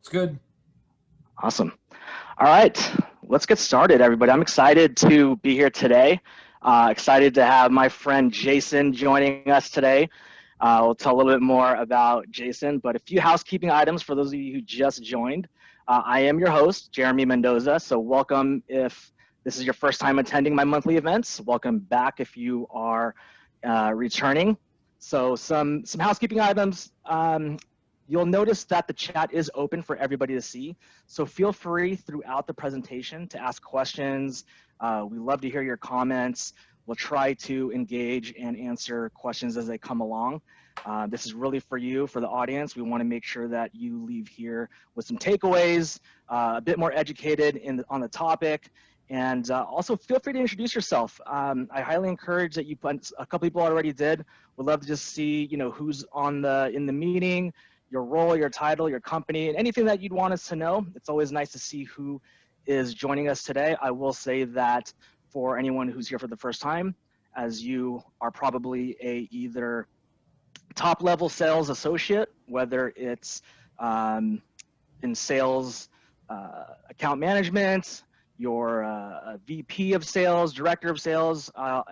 It's good. Awesome. All right, let's get started, everybody. I'm excited to be here today. Excited to have my friend Jayson joining us today. We'll tell a little bit more about Jayson, but a few housekeeping items for those of you who just joined. I am your host, Jeremy Mendoza, so welcome if this is your first time attending my monthly events. Welcome back if you are returning. So some housekeeping items. You'll notice that the chat is open for everybody to see. So feel free throughout the presentation to ask questions. We love to hear your comments. We'll try to engage and answer questions as they come along. This is really for you, for the audience. We want to make sure that you leave here with some takeaways, a bit more educated on the topic. And also feel free to introduce yourself. I highly encourage that you put, a couple people already did. We'd love to just see, who's in the meeting, your role, your title, your company, and anything that you'd want us to know. It's always nice to see who is joining us today. I will say that for anyone who's here for the first time, as you are probably either top level sales associate, whether it's in sales, account management, you're a VP of sales, director of sales,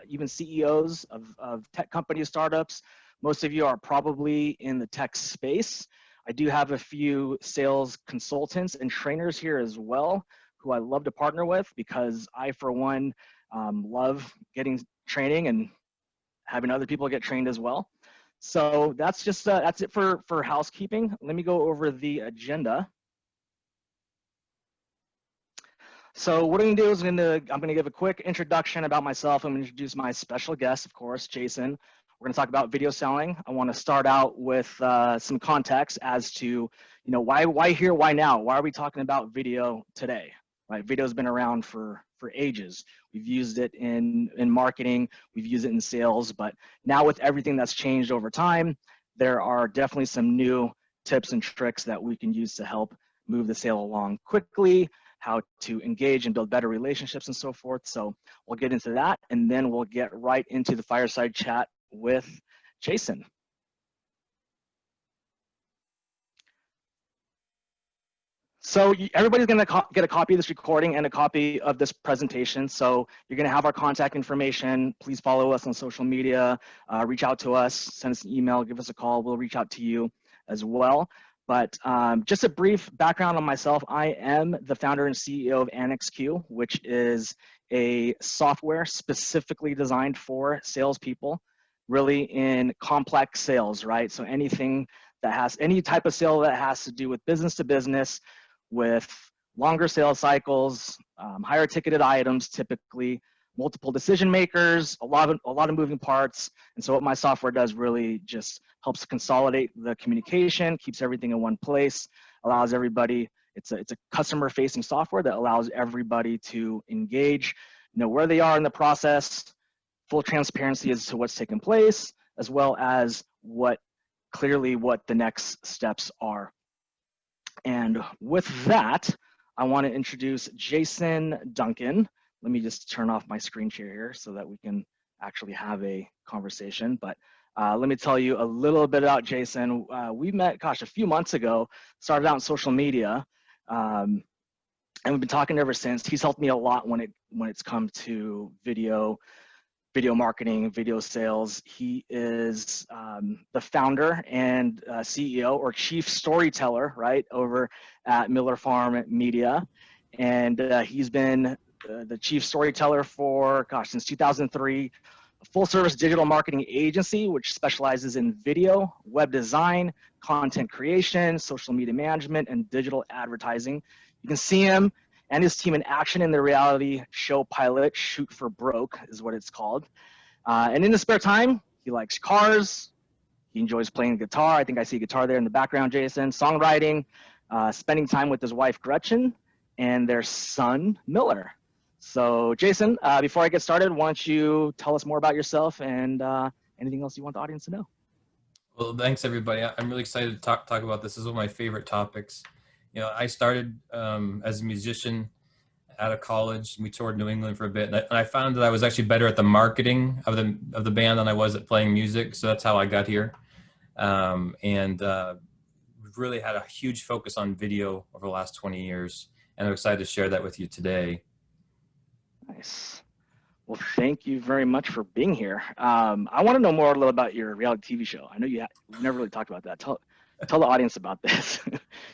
even CEOs of tech companies, startups. Most of you are probably in the tech space. I do have a few sales consultants and trainers here as well, who I love to partner with because I, for one, love getting training and having other people get trained as well. So that's just that's it for housekeeping. Let me go over the agenda. So what I'm gonna do is I'm gonna give a quick introduction about myself. I'm gonna introduce my special guest, of course, Jayson. We're gonna talk about video selling. I wanna start out with some context as to, why here, why now? Why are we talking about video today, right? Video's been around for ages. We've used it in marketing, we've used it in sales, but now with everything that's changed over time, there are definitely some new tips and tricks that we can use to help move the sale along quickly, how to engage and build better relationships and so forth. So we'll get into that, and then we'll get right into the fireside chat with Jayson. So everybody's gonna get a copy of this recording and a copy of this presentation. So you're gonna have our contact information. Please follow us on social media, reach out to us, send us an email, give us a call. We'll reach out to you as well. But just a brief background on myself. I am the founder and CEO of AnnexQ, which is a software specifically designed for salespeople, really in complex sales, right? So anything that has, any type of sale that has to do with business to business, with longer sales cycles, higher ticketed items, typically multiple decision makers, a lot of moving parts. And so what my software does really just helps consolidate the communication, keeps everything in one place, allows everybody, it's a customer facing software that allows everybody to engage, know where they are in the process, full transparency as to what's taking place, as well as what the next steps are. And with that, I want to introduce Jayson Duncan. Let me just turn off my screen share here so that we can actually have a conversation. But let me tell you a little bit about Jayson. We met, a few months ago, started out on social media, and we've been talking ever since. He's helped me a lot when it's come to video marketing, video sales. He is the founder and CEO or chief storyteller, right, over at Miller Farm Media. And he's been the chief storyteller for, since 2003, a full service digital marketing agency, which specializes in video, web design, content creation, social media management, and digital advertising. You can see him and his team in action in the reality show pilot, Shoot for Broke is what it's called. And in his spare time, he likes cars. He enjoys playing guitar. I think I see a guitar there in the background, Jayson. Songwriting, spending time with his wife, Gretchen, and their son, Miller. So Jayson, before I get started, why don't you tell us more about yourself and anything else you want the audience to know? Well, thanks everybody. I'm really excited to talk about this. This is one of my favorite topics. I started as a musician out of college. We toured New England for a bit, and I found that I was actually better at the marketing of the band than I was at playing music. So that's how I got here, and really really had a huge focus on video over the last 20 years, and I'm excited to share that with you today. Nice. Well, thank you very much for being here. I want to know more a little about your reality TV show. I know we've never really talked about that. Tell the audience about this.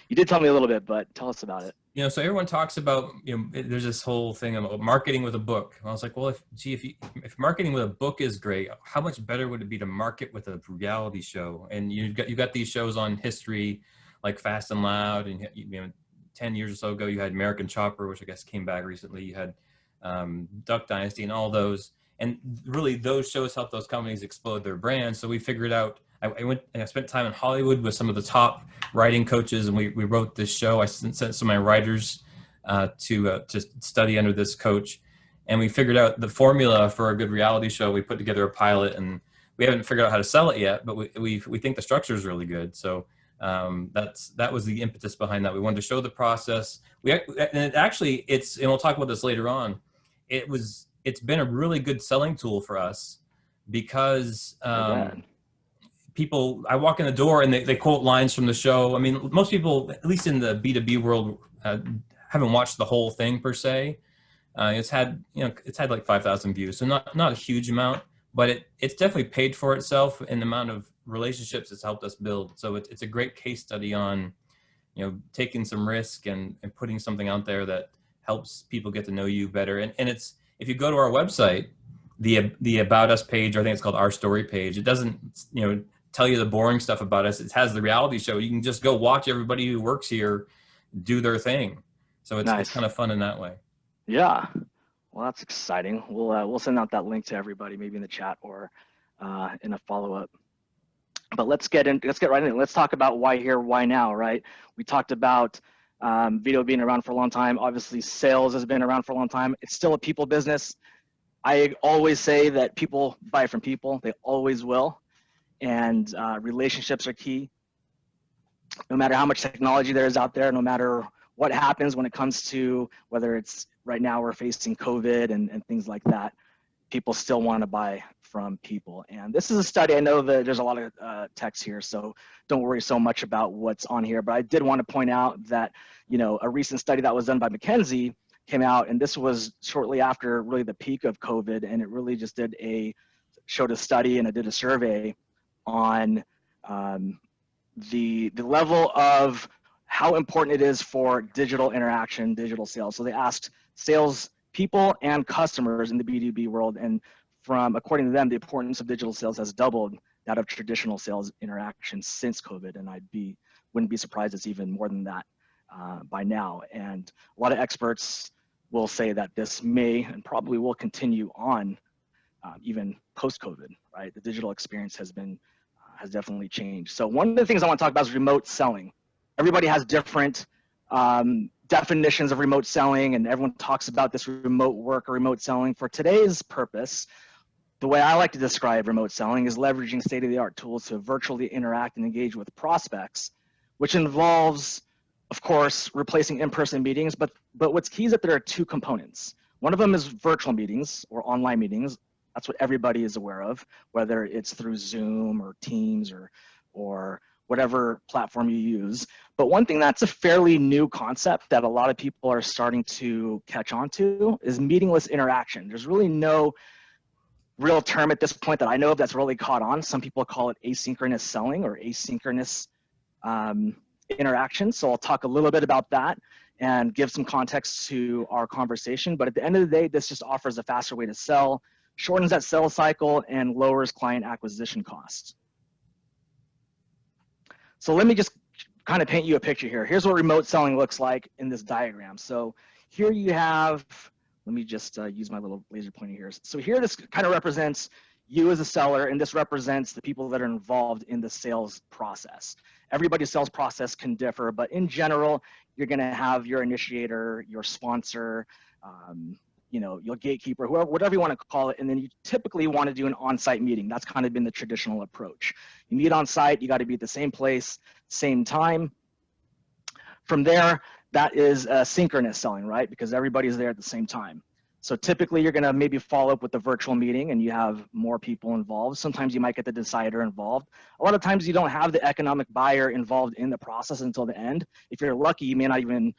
You did tell me a little bit, but tell us about it. You know, so everyone talks about, you know, there's this whole thing about marketing with a book. And I was like, well, if marketing with a book is great, how much better would it be to market with a reality show? And you got these shows on history, like Fast and Loud, and you know, 10 years or so ago, you had American Chopper, which I guess came back recently. You had Duck Dynasty and all those. And really, those shows help those companies explode their brands. So we figured out, I went and I spent time in Hollywood with some of the top writing coaches, and we wrote this show. I sent some of my writers to study under this coach, and we figured out the formula for a good reality show. We put together a pilot, and we haven't figured out how to sell it yet, but we think the structure is really good. So that was the impetus behind that. We wanted to show the process. And we'll talk about this later on. It's been a really good selling tool for us because I walk in the door and they quote lines from the show. I mean, most people, at least in the B2B world, haven't watched the whole thing per se. It's had like 5,000 views, so not a huge amount, but it's definitely paid for itself in the amount of relationships it's helped us build. So it's a great case study on, you know, taking some risk and putting something out there that helps people get to know you better. And it's, if you go to our website, the About Us page, or I think it's called Our Story page, it doesn't, you know, tell you the boring stuff about us. It has the reality show. You can just go watch everybody who works here do their thing. So it's kind of fun in that way. Yeah. Well, that's exciting. We'll send out that link to everybody, maybe in the chat or in a follow-up. But let's get right in. Let's talk about why here, why now, right? We talked about video being around for a long time. Obviously, sales has been around for a long time. It's still a people business. I always say that people buy from people. They always will. And relationships are key. No matter how much technology there is out there, no matter what happens when it comes to whether it's right now we're facing COVID and things like that, people still want to buy from people. And this is a study. I know that there's a lot of text here, so don't worry so much about what's on here. But I did want to point out that, you know, a recent study that was done by McKinsey came out, and this was shortly after really the peak of COVID, and it really just showed a study and it did a survey on the level of how important it is for digital interaction, digital sales. So they asked sales people and customers in the B2B world, and according to them, the importance of digital sales has doubled that of traditional sales interactions since COVID, and wouldn't be surprised it's even more than that by now. And a lot of experts will say that this may and probably will continue on even post-COVID, right? The digital experience has definitely changed. So one of the things I want to talk about is remote selling. Everybody has different definitions of remote selling, and everyone talks about this remote work or remote selling. For today's purpose, the way I like to describe remote selling is leveraging state-of-the-art tools to virtually interact and engage with prospects, which involves, of course, replacing in-person meetings. But what's key is that there are two components. One of them is virtual meetings or online meetings. That's what everybody is aware of, whether it's through Zoom or Teams or whatever platform you use. But one thing that's a fairly new concept that a lot of people are starting to catch on to is meetingless interaction. There's really no real term at this point that I know of that's really caught on. Some people call it asynchronous selling or asynchronous interaction. So I'll talk a little bit about that and give some context to our conversation. But at the end of the day, this just offers a faster way to sell, shortens that sales cycle, and lowers client acquisition costs. So let me just kind of paint you a picture here. Here's what remote selling looks like in this diagram. So here you have, let me just use my little laser pointer here. So here this kind of represents you as a seller, and this represents the people that are involved in the sales process. Everybody's sales process can differ, but in general, you're gonna have your initiator, your sponsor, you know, your gatekeeper, whoever, whatever you want to call it, and then you typically want to do an on-site meeting. That's kind of been the traditional approach. You meet on site, you got to be at the same place, same time. From there, that is synchronous selling, right? Because everybody's there at the same time. So typically you're gonna maybe follow up with the virtual meeting and you have more people involved. Sometimes you might get the decider involved. A lot of times you don't have the economic buyer involved in the process until the end. If you're lucky, you may not even,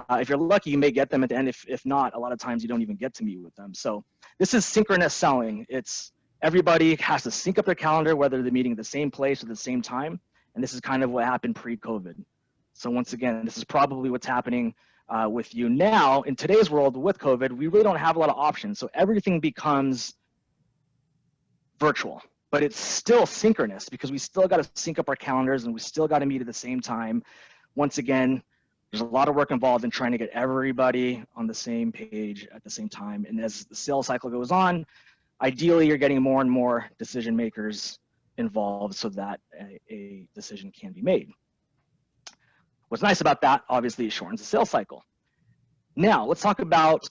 if you're lucky, you may get them at the end. If not, a lot of times you don't even get to meet with them. So this is synchronous selling. It's everybody has to sync up their calendar, whether they're meeting at the same place at the same time. And this is kind of what happened pre-COVID. So once again, this is probably what's happening with you now. In today's world with COVID, we really don't have a lot of options. So everything becomes virtual, but it's still synchronous because we still got to sync up our calendars and we still got to meet at the same time. Once again, there's a lot of work involved in trying to get everybody on the same page at the same time. And as the sales cycle goes on, ideally you're getting more and more decision makers involved so that a decision can be made. What's nice about that, obviously, it shortens the sales cycle. Now, let's talk about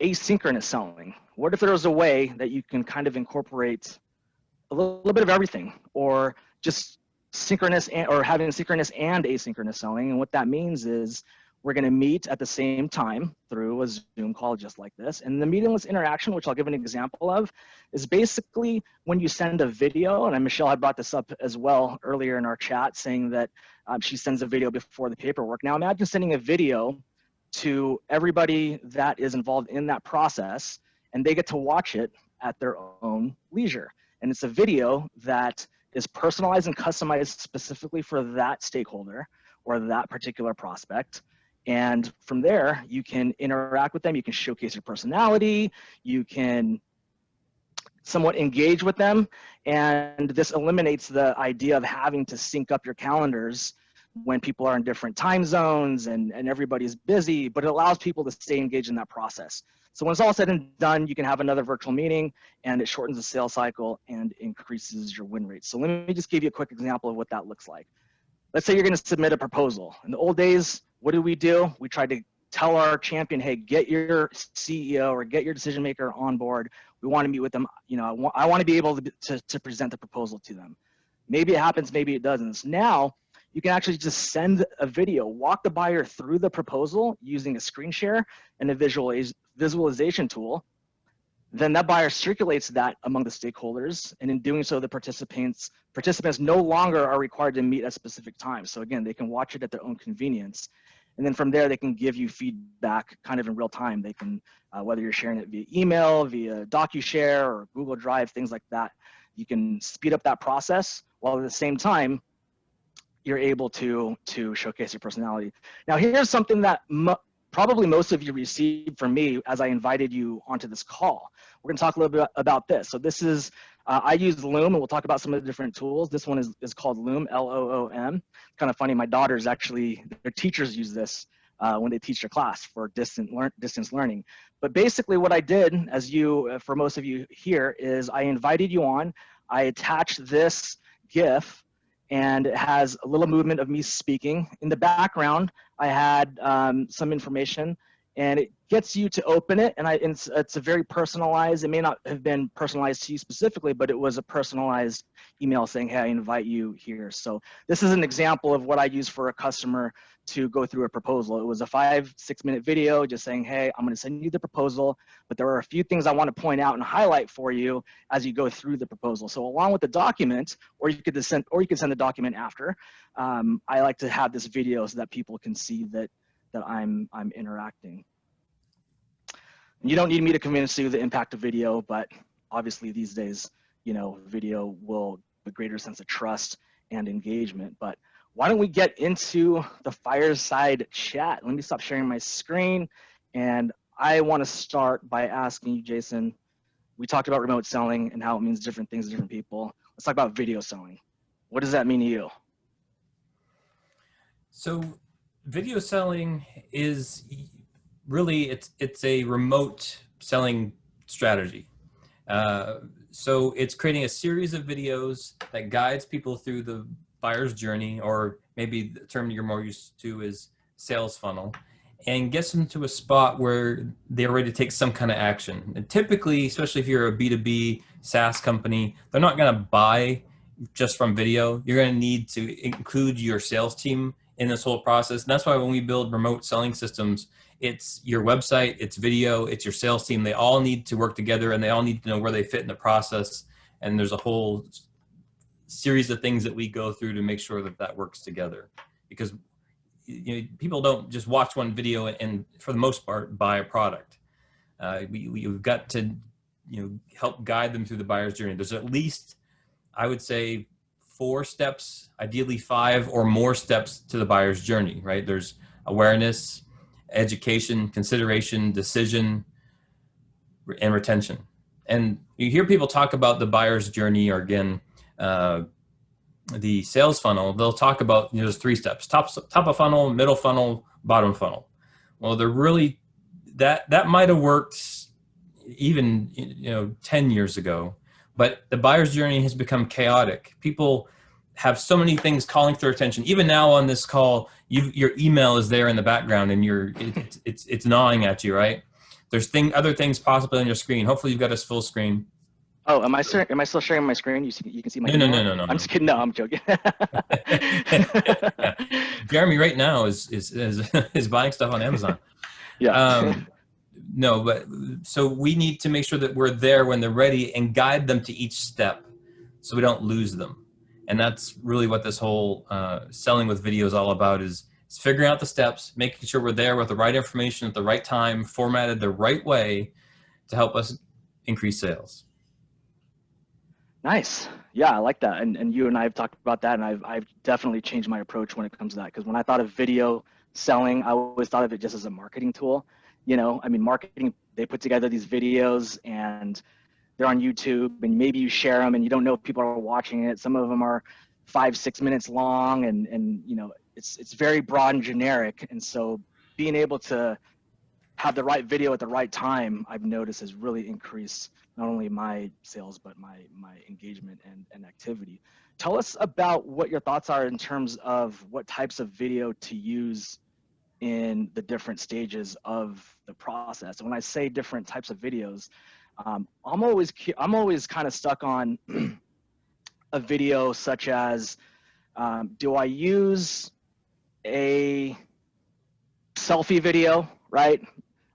asynchronous selling. What if there was a way that you can kind of incorporate a little bit of everything, or just synchronous or having synchronous and asynchronous selling? And what that means is we're going to meet at the same time through a Zoom call just like this. And the meetingless interaction, which I'll give an example of, is basically when you send a video, and Michelle had brought this up as well earlier in our chat, saying that she sends a video before the paperwork. Now imagine sending a video to everybody that is involved in that process, and they get to watch it at their own leisure. And it's a video that is personalized and customized specifically for that stakeholder or that particular prospect. And from there, you can interact with them, you can showcase your personality, you can somewhat engage with them. And this eliminates the idea of having to sync up your calendars when people are in different time zones and everybody's busy, but it allows people to stay engaged in that process. So when it's all said and done, you can have another virtual meeting and it shortens the sales cycle and increases your win rate. So let me just give you a quick example of what that looks like. Let's say you're going to submit a proposal. In the old days, what do? We tried to tell our champion, hey, get your CEO or get your decision maker on board. We want to meet with them. You know, I want to be able to present the proposal to them. Maybe it happens, maybe it doesn't. So now you can actually just send a video, walk the buyer through the proposal using a screen share and a visualization tool. Then that buyer circulates that among the stakeholders, and in doing so, the participants no longer are required to meet at specific times. So again, they can watch it at their own convenience. And then from there, they can give you feedback kind of in real time. They can, whether you're sharing it via email, via DocuShare or Google Drive, things like that, you can speed up that process while at the same time, you're able to showcase your personality. Now, here's something that probably most of you received from me as I invited you onto this call. We're gonna talk a little bit about this. So this is, I use Loom, and we'll talk about some of the different tools. This one is called Loom, L-O-O-M. Kind of funny, my daughters actually, their teachers use this when they teach their class for distance learning. But basically what I did, as for most of you here, is I invited you on, I attached this GIF, and it has a little movement of me speaking. In the background, I had some information, and it gets you to open it, and it's a very personalized, it may not have been personalized to you specifically, but it was a personalized email saying, hey, I invite you here. So this is an example of what I use for a customer to go through a proposal. It was a 5-6 minute video just saying, hey, I'm gonna send you the proposal, but there are a few things I wanna point out and highlight for you as you go through the proposal. So along with the document, or you could send the document after, I like to have this video so that people can see that I'm interacting. You don't need me to convince you the impact of video, but obviously these days, you know, video will have a greater sense of trust and engagement. But why don't we get into the fireside chat? Let me stop sharing my screen. And I want to start by asking you, Jayson, we talked about remote selling and how it means different things to different people. Let's talk about video selling. What does that mean to you? So video selling is really, it's a remote selling strategy. So it's creating a series of videos that guides people through the buyer's journey, or maybe the term you're more used to is sales funnel, and gets them to a spot where they're ready to take some kind of action. And typically, especially if you're a B2B SaaS company, they're not going to buy just from video. You're going to need to include your sales team in this whole process. And that's why when we build remote selling systems, it's your website, it's video, it's your sales team. They all need to work together, and they all need to know where they fit in the process. And there's a whole series of things that we go through to make sure that that works together, because people don't just watch one video and for the most part buy a product. We've got to help guide them through the buyer's journey. There's at least, I would say, 4 steps, ideally 5 or more steps to the buyer's journey, right? There's awareness, education, consideration, decision, and retention. And you hear people talk about the buyer's journey, or again, the sales funnel. They'll talk about there's 3 steps: top of funnel, middle funnel, bottom funnel. Well, they're really that might have worked even 10 years ago, but the buyer's journey has become chaotic. People have so many things calling for their attention. Even now on this call, your email is there in the background, and it's gnawing at you, right? There's other things possibly on your screen. Hopefully you've got us full screen. Oh, am I still sharing my screen? You can see my email? No. I'm just kidding. No, I'm joking. Jeremy right now is buying stuff on Amazon. Yeah. No, but so we need to make sure that we're there when they're ready and guide them to each step so we don't lose them. And that's really what this whole selling with video is all about, is figuring out the steps, making sure we're there with the right information at the right time, formatted the right way to help us increase sales. Nice. Yeah, I like that. And you and I have talked about that, and I've definitely changed my approach when it comes to that. Because when I thought of video selling, I always thought of it just as a marketing tool. Marketing, they put together these videos and they're on YouTube, and maybe you share them and you don't know if people are watching it. Some of them are 5-6 minutes long, and it's very broad and generic. And so being able to have the right video at the right time, I've noticed, has really increased not only my sales, but my engagement and activity. Tell us about what your thoughts are in terms of what types of video to use in the different stages of the process. And when I say different types of videos, I'm always kind of stuck on a video such as, do I use a selfie video, right?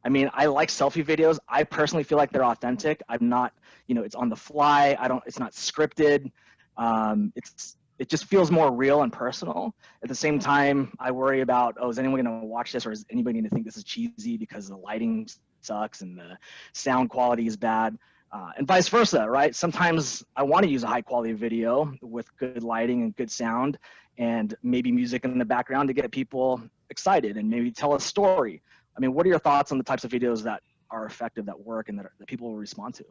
I mean, I like selfie videos. I personally feel like they're authentic. I'm not, it's on the fly. It's not scripted. It just feels more real and personal. At the same time, I worry about, is anyone going to watch this, or is anybody going to think this is cheesy because the lighting sucks and the sound quality is bad, and vice versa, right? Sometimes I want to use a high quality video with good lighting and good sound, and maybe music in the background to get people excited and maybe tell a story. I mean, what are your thoughts on the types of videos that are effective, that work, and that people will respond to?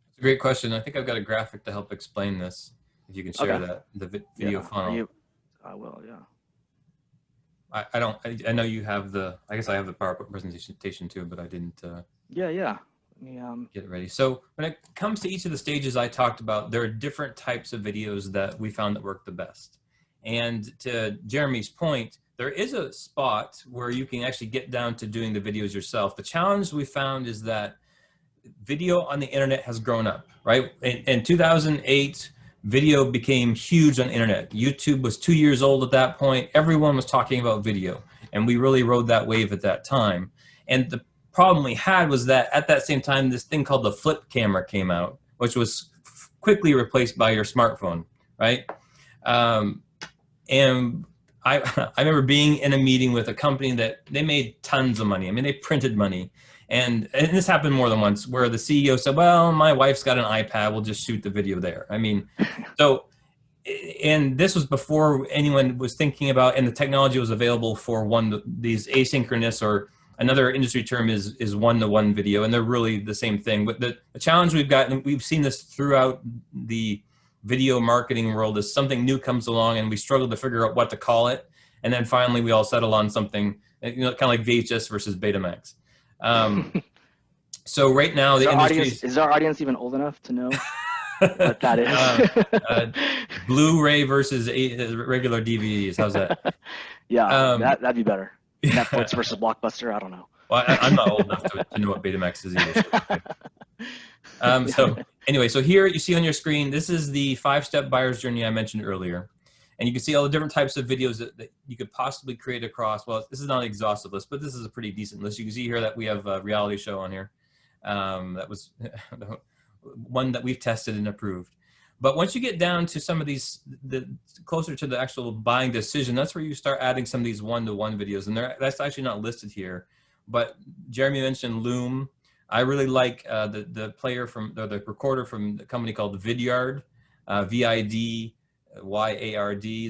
It's a great question. I think I've got a graphic to help explain this. If you can share that, the video funnel. I will, yeah. I know you have I guess I have the PowerPoint presentation too, but I didn't. Yeah. Let me get it ready. So when it comes to each of the stages I talked about, there are different types of videos that we found that work the best. And to Jeremy's point, there is a spot where you can actually get down to doing the videos yourself. The challenge we found is that video on the internet has grown up, right? In 2008, video became huge on the internet. YouTube was 2 years old at that point. Everyone was talking about video, and we really rode that wave at that time. And the problem we had was that at that same time, this thing called the flip camera came out, which was quickly replaced by your smartphone, right? And I remember being in a meeting with a company that they made tons of money. I mean, they printed money. And this happened more than once, where the CEO said, well, my wife's got an iPad, we'll just shoot the video there. I mean, so, and this was before anyone was thinking about, and the technology was available for these asynchronous, or another industry term is one-to-one video, and they're really the same thing. But the challenge we've got, and we've seen this throughout the video marketing world, is something new comes along and we struggle to figure out what to call it. And then finally we all settle on something, kind of like VHS versus Betamax. So right now the industry is our audience even old enough to know what that is? Blu-ray versus regular DVDs. How's that? Yeah, that'd be better. Netflix versus Blockbuster. I don't know. Well, I'm not old enough to know what Betamax is either. So anyway, so here you see on your screen, this is the 5-step buyer's journey I mentioned earlier. And you can see all the different types of videos that you could possibly create across. Well, this is not an exhaustive list, but this is a pretty decent list. You can see here that we have a reality show on here. That was one that we've tested and approved. But once you get down to some of these, closer to the actual buying decision, that's where you start adding some of these one-to-one videos. And that's actually not listed here. But Jeremy mentioned Loom. I really like the player from, or the recorder from the company called Vidyard, VIDYARD.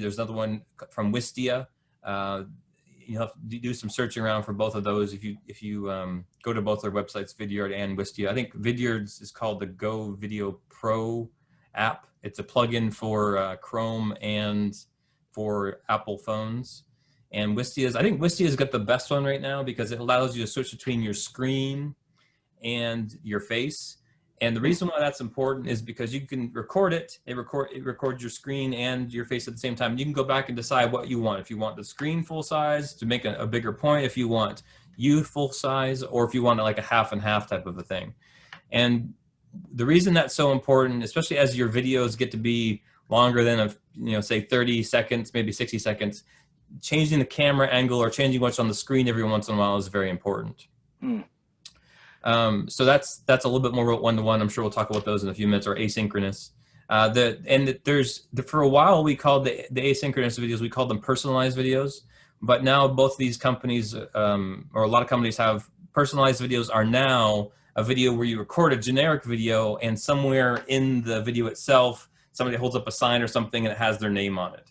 There's another one from Wistia. You'll have to do some searching around for both of those if you go to both their websites, Vidyard and Wistia. I think Vidyard's is called the Go Video Pro app. It's a plugin for Chrome and for Apple phones. And Wistia's, I think Wistia's got the best one right now because it allows you to switch between your screen and your face. And the reason why that's important is because you can record it. It records your screen and your face at the same time. You can go back and decide what you want. If you want the screen full size to make a bigger point, if you want you full size, or if you want like a half and half type of a thing. And the reason that's so important, especially as your videos get to be longer than say 30 seconds, maybe 60 seconds, changing the camera angle or changing what's on the screen every once in a while is very important. So that's a little bit more one-to-one. I'm sure we'll talk about those in a few minutes, or asynchronous. For a while we called the asynchronous videos, we called them personalized videos, but now both of these companies, or a lot of companies, have personalized videos are now a video where you record a generic video and somewhere in the video itself, somebody holds up a sign or something and it has their name on it.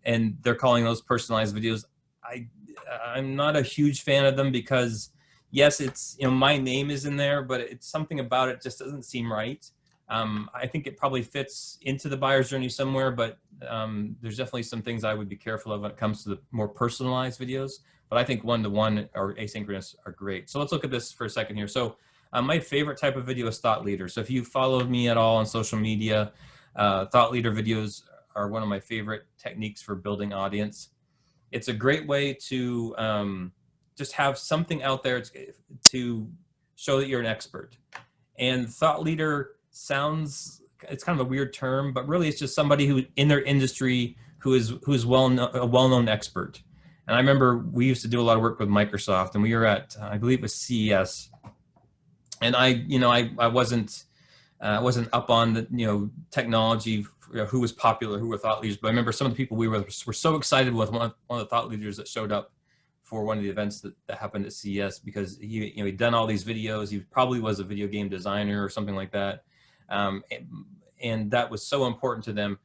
And they're calling those personalized videos. I'm not a huge fan of them because yes, it's, my name is in there, but it's something about it just doesn't seem right. I think it probably fits into the buyer's journey somewhere, but there's definitely some things I would be careful of when it comes to the more personalized videos. But I think one-to-one or asynchronous are great. So let's look at this for a second here. So my favorite type of video is thought leader. So if you followed me at all on social media, thought leader videos are one of my favorite techniques for building audience. It's a great way to just have something out there to show that you're an expert. And thought leader sounds, it's kind of a weird term, but really it's just somebody who in their industry who's a well-known expert. And I remember we used to do a lot of work with Microsoft, and we were at, I believe it was CES. And I wasn't up on the technology, who was popular, who were thought leaders. But I remember some of the people we were so excited with one of the thought leaders that showed up for one of the events that happened at CES, because he'd done all these videos. He probably was a video game designer or something like that. And that was so important to them.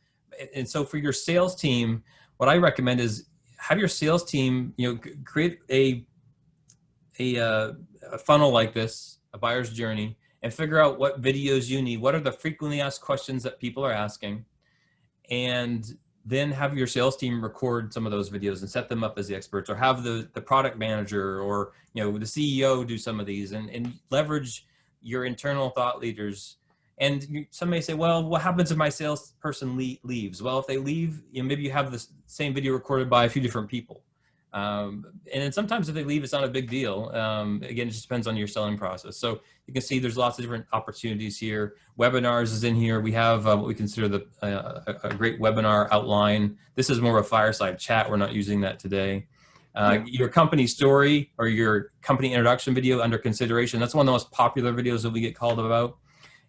And so for your sales team, what I recommend is have your sales team, create a funnel like this, a buyer's journey, and figure out what videos you need. What are the frequently asked questions that people are asking? And then have your sales team record some of those videos and set them up as the experts, or have the product manager or the CEO do some of these, and leverage your internal thought leaders. And some may say, well, what happens if my salesperson leaves? Well, if they leave, maybe you have the same video recorded by a few different people. And then sometimes if they leave, it's not a big deal. Again, it just depends on your selling process. So you can see there's lots of different opportunities here. Webinars is in here. We have what we consider a great webinar outline. This is more of a fireside chat. We're not using that today. Your company story or your company introduction video under consideration. That's one of the most popular videos that we get called about.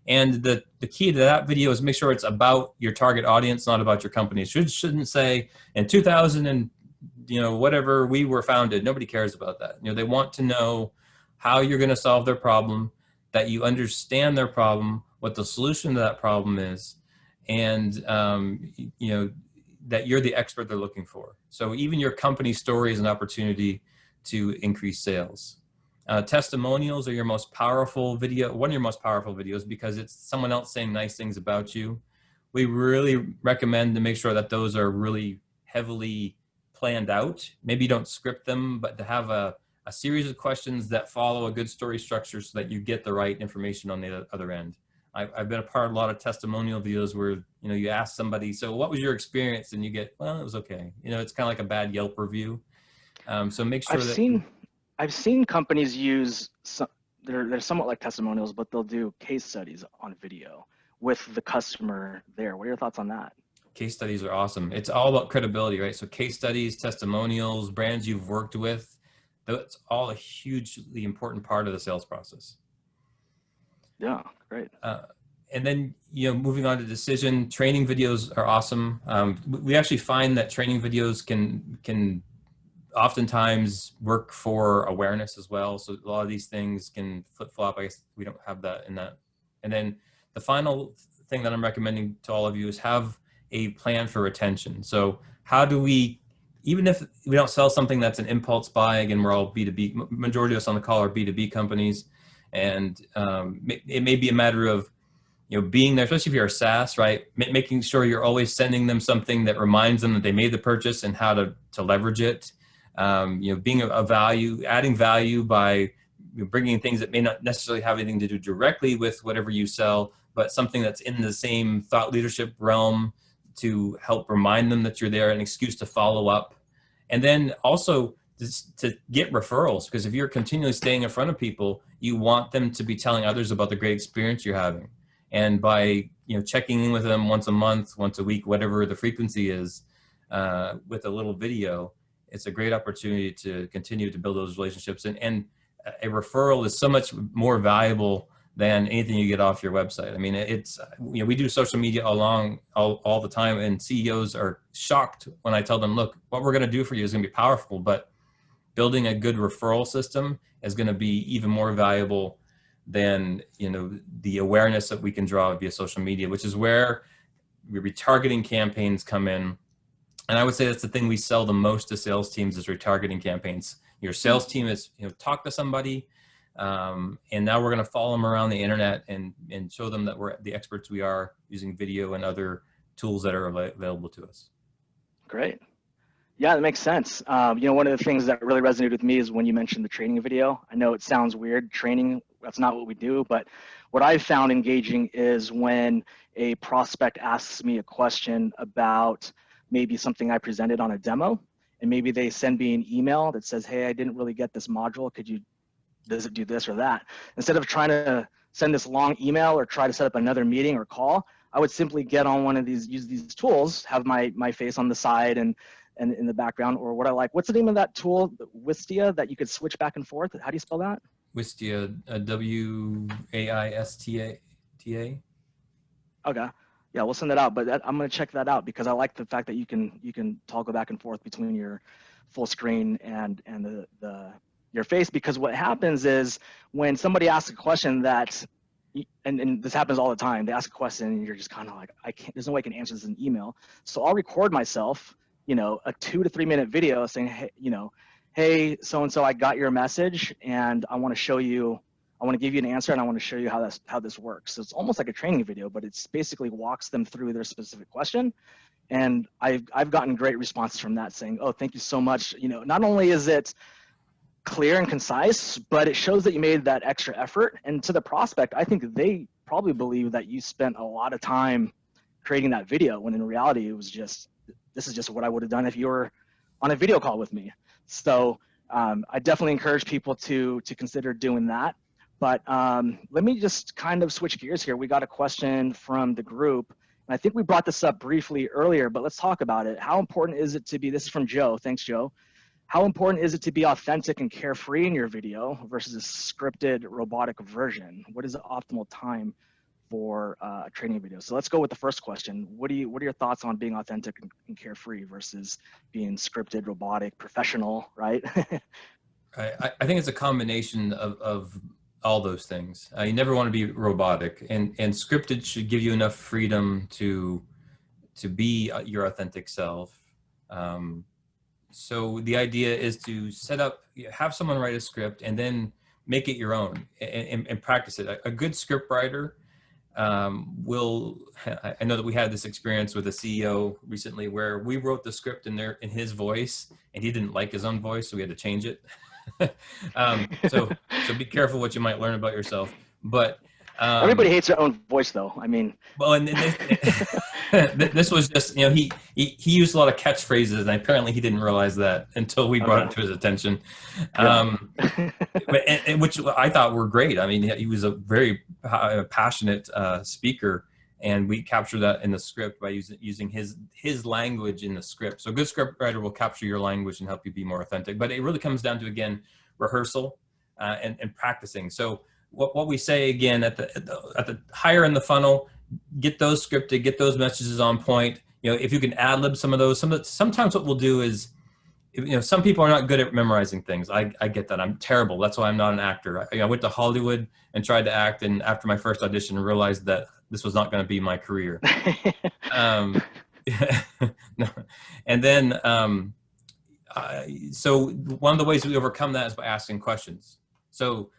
And the key to that video is make sure it's about your target audience, not about your company. It shouldn't say in 2000 and whatever we were founded. Nobody cares about that. They want to know how you're going to solve their problem, that you understand their problem, what the solution to that problem is, and that you're the expert they're looking for. So even your company story is an opportunity to increase sales. Testimonials are your most powerful video, one of your most powerful videos, because it's someone else saying nice things about you. We really recommend to make sure that those are really heavily planned out. Maybe you don't script them, but to have a series of questions that follow a good story structure so that you get the right information on the other end. I've been a part of a lot of testimonial videos where, you ask somebody, so what was your experience? And you get, well, it was okay. It's kind of like a bad Yelp review. So make sure I've seen companies use they're somewhat like testimonials, but they'll do case studies on video with the customer there. What are your thoughts on that? Case studies are awesome. It's all about credibility, right? So case studies, testimonials, brands you've worked with, that's all a hugely important part of the sales process. Yeah, great. And then, moving on to decision, training videos are awesome. We actually find that training videos can oftentimes work for awareness as well. So a lot of these things can flip-flop. I guess we don't have that in that. And then the final thing that I'm recommending to all of you is have a plan for retention. So how do we, even if we don't sell something that's an impulse buy, again, we're all B2B, majority of us on the call are B2B companies. And it may be a matter of, being there, especially if you're a SaaS, right? Making sure you're always sending them something that reminds them that they made the purchase and how to leverage it. Being a value, adding value by bringing things that may not necessarily have anything to do directly with whatever you sell, but something that's in the same thought leadership realm to help remind them that you're there, an excuse to follow up. And then also to get referrals, because if you're continually staying in front of people, you want them to be telling others about the great experience you're having. And by checking in with them once a month, once a week, whatever the frequency is, with a little video, it's a great opportunity to continue to build those relationships. And a referral is so much more valuable than anything you get off your website. I mean, it's we do social media all the time, and CEOs are shocked when I tell them, look, what we're going to do for you is going to be powerful, but building a good referral system is going to be even more valuable than the awareness that we can draw via social media, which is where retargeting campaigns come in. And I would say that's the thing we sell the most to sales teams is retargeting campaigns. Your sales team is talk to somebody, and now we're going to follow them around the internet and show them that we're the experts we are, using video and other tools that are available to us. Great. Yeah, that makes sense. One of the things that really resonated with me is when you mentioned the training video. I know it sounds weird, training, that's not what we do, but what I've found engaging is when a prospect asks me a question about maybe something I presented on a demo, and maybe they send me an email that says, hey, I didn't really get this module. Does it do this or that? Instead of trying to send this long email or try to set up another meeting or call, I would simply get on one of these, use these tools, have my face on the side and in the background, or what I like. What's the name of that tool, Wistia, that you could switch back and forth? How do you spell that? Wistia, W-A-I-S-T-A. Okay. Yeah, we'll send that out, but I'm going to check that out because I like the fact that you can toggle back and forth between your full screen and your face, because what happens is when somebody asks a question that, and this happens all the time, they ask a question and you're just kind of like, there's no way I can answer this in email. So I'll record myself, a 2 to 3 minute video saying, hey, so-and-so, I got your message and I want to give you an answer and I want to show you how this works. So it's almost like a training video, but it's basically walks them through their specific question. And I've gotten great responses from that saying, oh, thank you so much. Not only is it clear and concise, but it shows that you made that extra effort. And to the prospect, I think they probably believe that you spent a lot of time creating that video, when in reality, it was this is just what I would have done if you were on a video call with me. So I definitely encourage people to consider doing that. But let me just kind of switch gears here. We got a question from the group, and I think we brought this up briefly earlier, but let's talk about it. How important is it to be, this is from Joe, thanks Joe. How important is it to be authentic and carefree in your video versus a scripted robotic version? What is the optimal time for a training video? So let's go with the first question. What are your thoughts on being authentic and carefree versus being scripted, robotic, professional, right? I think it's a combination of all those things. You never want to be robotic, and scripted should give you enough freedom to be your authentic self. So the idea is to have someone write a script and then make it your own and practice it. A good script writer I know that we had this experience with a CEO recently where we wrote the script in his voice and he didn't like his own voice, so we had to change it. So be careful what you might learn about yourself. But everybody hates their own voice, though. I mean, well, and this was just, he used a lot of catchphrases, and apparently he didn't realize that until we brought it to his attention. Yeah. Which I thought were great. I mean, he was a very passionate speaker, and we capture that in the script by using his language in the script. So a good script writer will capture your language and help you be more authentic. But it really comes down to, again, rehearsal and practicing. So what we say, again, at the higher in the funnel, get those scripted, get those messages on point. If you can ad lib some of those. Sometimes what we'll do is, some people are not good at memorizing things. I get that. I'm terrible. That's why I'm not an actor. I went to Hollywood and tried to act, and after my first audition, realized that this was not going to be my career. No. And then, so one of the ways we overcome that is by asking questions. So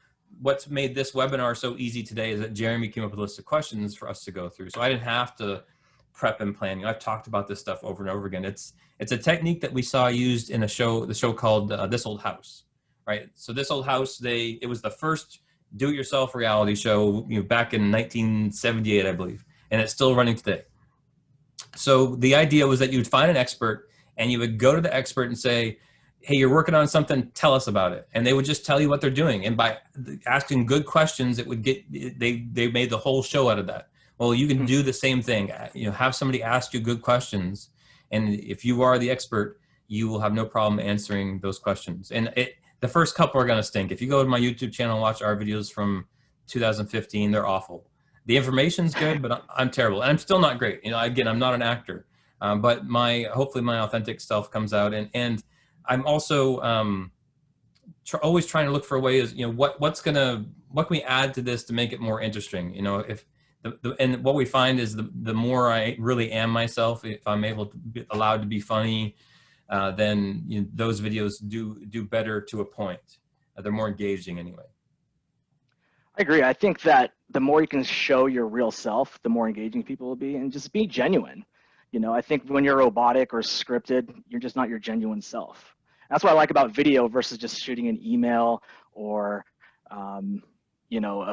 what's made this webinar so easy today is that Jeremy came up with a list of questions for us to go through. So I didn't have to prep and plan. I've talked about this stuff over and over again. It's a technique that we saw used in the show called This Old House, right? So This Old House, it was the first do-it-yourself reality show, back in 1978, I believe, and it's still running today. So the idea was that you would find an expert and you would go to the expert and say, hey, you're working on something, tell us about it. And they would just tell you what they're doing. And by asking good questions, they made the whole show out of that. Well, you can do the same thing. Have somebody ask you good questions. And if you are the expert, you will have no problem answering those questions. And the first couple are going to stink. If you go to my YouTube channel and watch our videos from 2015, they're awful. The information's good, but I'm terrible. And I'm still not great. Again, I'm not an actor. But hopefully my authentic self comes out. And I'm also always trying to look for ways, what can we add to this to make it more interesting? And what we find is the more I really am myself, if I'm able to be allowed to be funny, then those videos do better to a point. They're more engaging anyway. I agree. I think that the more you can show your real self, the more engaging people will be, and just be genuine. I think when you're robotic or scripted, you're just not your genuine self. That's what I like about video versus just shooting an email or a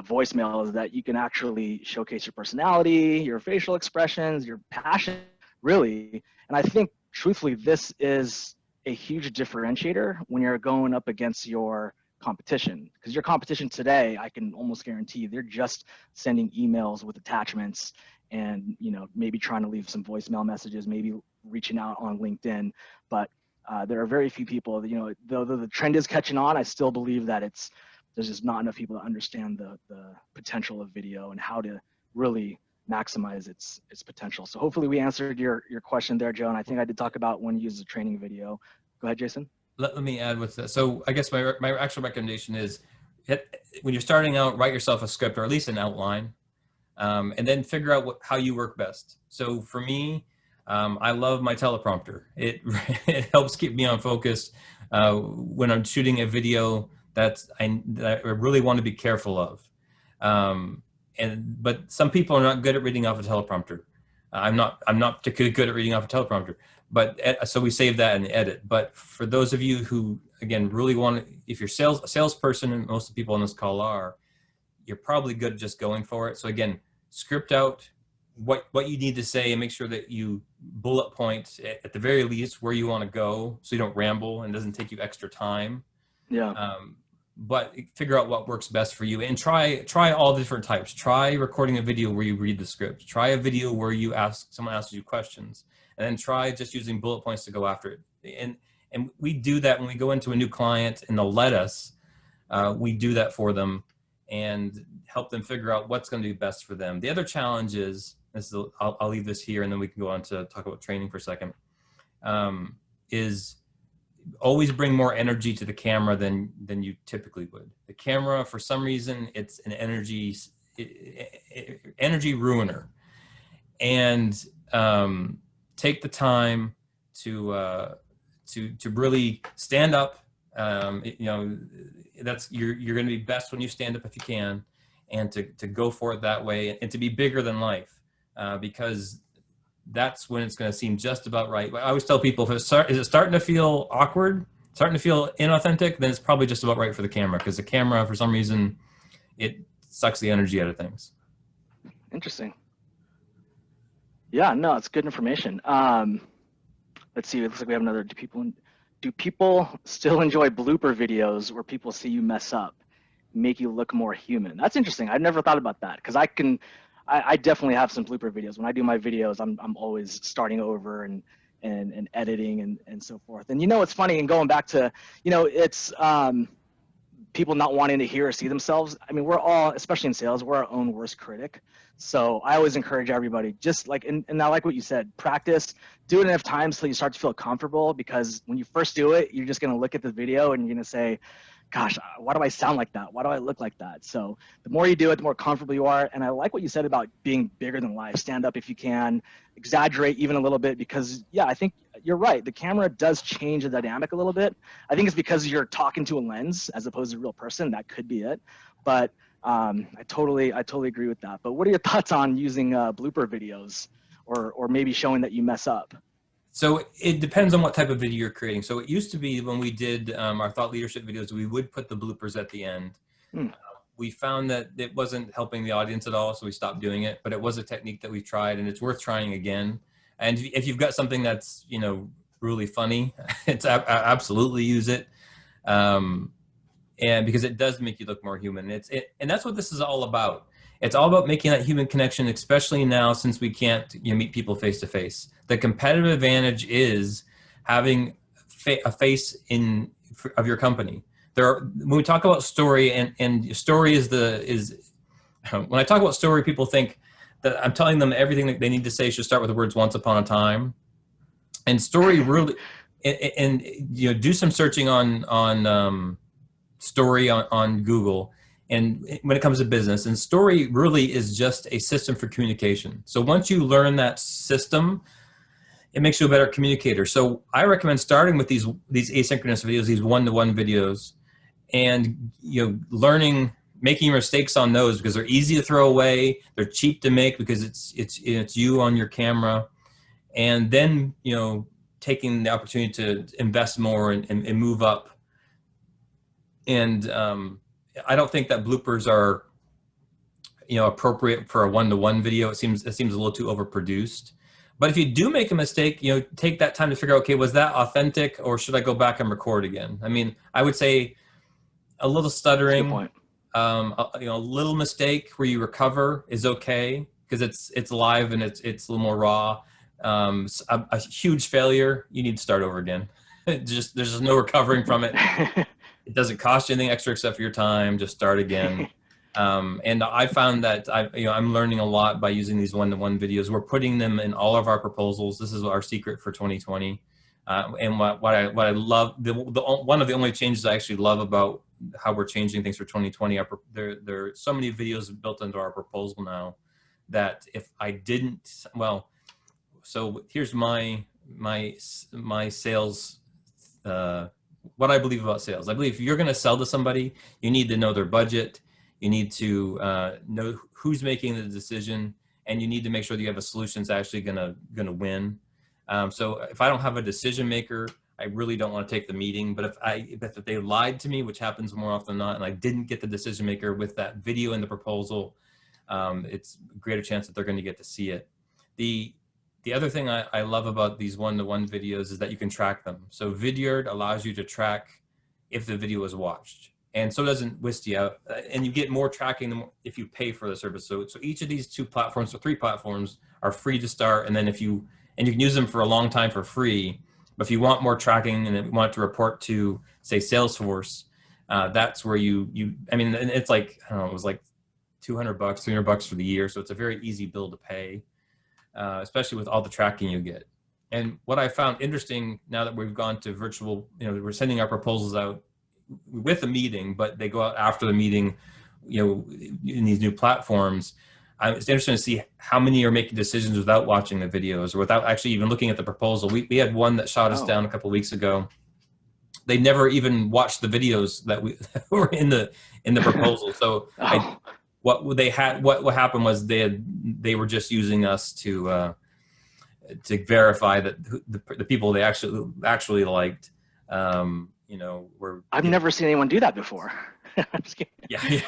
voicemail, is that you can actually showcase your personality, your facial expressions, your passion, really. And I think, truthfully, this is a huge differentiator when you're going up against your competition. Because your competition today, I can almost guarantee they're just sending emails with attachments and maybe trying to leave some voicemail messages, maybe reaching out on LinkedIn. But there are very few people, though the trend is catching on, I still believe that there's just not enough people to understand the potential of video and how to really maximize its potential. So hopefully we answered your question there, Joe. And I think I did talk about when you use a training video. Go ahead, Jayson. Let me add with that. So I guess my actual recommendation is, when you're starting out, write yourself a script or at least an outline, and then figure out how you work best. So for me, I love my teleprompter. It helps keep me on focus when I'm shooting a video that I really want to be careful of. But some people are not good at reading off a teleprompter. I'm not particularly good at reading off a teleprompter. But so we save that in the edit. But for those of you who, again, really want to, if you're a salesperson, and most of the people on this call are, you're probably good at just going for it. So again, script out what you need to say and make sure that you bullet point at the very least where you want to go, so you don't ramble and it doesn't take you extra time. Yeah. But figure out what works best for you, and try all the different types. Try recording a video where you read the script. Try a video where someone asks you questions, and then try just using bullet points to go after it. And we do that when we go into a new client and they'll let us. We do that for them and help them figure out what's going to be best for them. The other challenge is, I'll leave this here and then we can go on to talk about training for a second, is always bring more energy to the camera than you typically would. The camera, for some reason, it's an energy ruiner. And take the time to really stand up. You're going to be best when you stand up if you can, and to go for it that way, and to be bigger than life, because that's when it's going to seem just about right. I always tell people, is it starting to feel awkward, starting to feel inauthentic, then it's probably just about right for the camera, because the camera, for some reason, it sucks the energy out of things. Interesting. Yeah, no, it's good information. Let's see, it looks like we have another. Do people still enjoy blooper videos where people see you mess up, make you look more human? That's interesting. I've never thought about that, because I definitely have some blooper videos. When I do my videos, I'm always starting over and editing and so forth. And it's funny, and going back to, it's people not wanting to hear or see themselves. I mean, we're all, especially in sales, we're our own worst critic. So I always encourage everybody, just like, and I like what you said, practice, do it enough times till you start to feel comfortable, because when you first do it, you're just going to look at the video and you're going to say, gosh, why do I sound like that? Why do I look like that? So the more you do it, the more comfortable you are. And I like what you said about being bigger than life. Stand up if you can, exaggerate even a little bit, because yeah, I think you're right. The camera does change the dynamic a little bit. I think it's because you're talking to a lens as opposed to a real person. That could be it. But I totally agree with that. But what are your thoughts on using blooper videos, or maybe showing that you mess up? So it depends on what type of video you're creating. So it used to be when we did our thought leadership videos, we would put the bloopers at the end. Hmm. We found that it wasn't helping the audience at all, so we stopped doing it. But it was a technique that we tried, and it's worth trying again. And if you've got something that's really funny, it's absolutely use it, and because it does make you look more human. And that's what this is all about. It's all about making that human connection, especially now since we can't meet people face to face. The competitive advantage is having a face of your company. When we talk about story, and story is when I talk about story, people think that I'm telling them everything that they need to say should start with the words "once upon a time," and story really, and do some searching on story on Google. And when it comes to business, and story really is just a system for communication. So once you learn that system, it makes you a better communicator. So I recommend starting with these asynchronous videos, these one-to-one videos, and learning, making mistakes on those, because they're easy to throw away, they're cheap to make because it's you on your camera, and then taking the opportunity to invest more and move up. And I don't think that bloopers are appropriate for a one-to-one video. It seems a little too overproduced. But if you do make a mistake, take that time to figure out, okay, was that authentic, or should I go back and record again? I mean, I would say a little stuttering, a little mistake where you recover is okay, because it's live and it's a little more raw. A huge failure, you need to start over again. There's just no recovering from it. It doesn't cost you anything extra except for your time. Just start again. And I found that I'm learning a lot by using these one-to-one videos. We're putting them in all of our proposals. This is our secret for 2020. And what I love, one of the only changes I actually love about how we're changing things for 2020, there are so many videos built into our proposal now that if I didn't, so here's my sales, what I believe about sales. I believe if you're going to sell to somebody, you need to know their budget. You need to know who's making the decision, and you need to make sure that you have a solution that's actually going to win. So if I don't have a decision maker, I really don't want to take the meeting. But if they lied to me, which happens more often than not, and I didn't get the decision maker with that video in the proposal, it's a greater chance that they're going to get to see it. The other thing I love about these one-to-one videos is that you can track them. So Vidyard allows you to track if the video was watched, and so doesn't Wistia, and you get more tracking if you pay for the service. So each of these 2 platforms, or 3 platforms, are free to start, and then you can use them for a long time for free. But if you want more tracking and you want to report to, say, Salesforce, that's where I mean, it's like, I don't know, it was like $200, $300 for the year. So it's a very easy bill to pay, especially with all the tracking you get. And what I found interesting now that we've gone to virtual, we're sending our proposals out with a meeting, but they go out after the meeting, in these new platforms. It's interesting to see how many are making decisions without watching the videos or without actually even looking at the proposal. We had one that shot us down a couple of weeks ago. They never even watched the videos that were in the proposal. So what happened was they were just using us to verify that the people they actually liked, were. I've never seen anyone do that before. I'm just kidding. Yeah,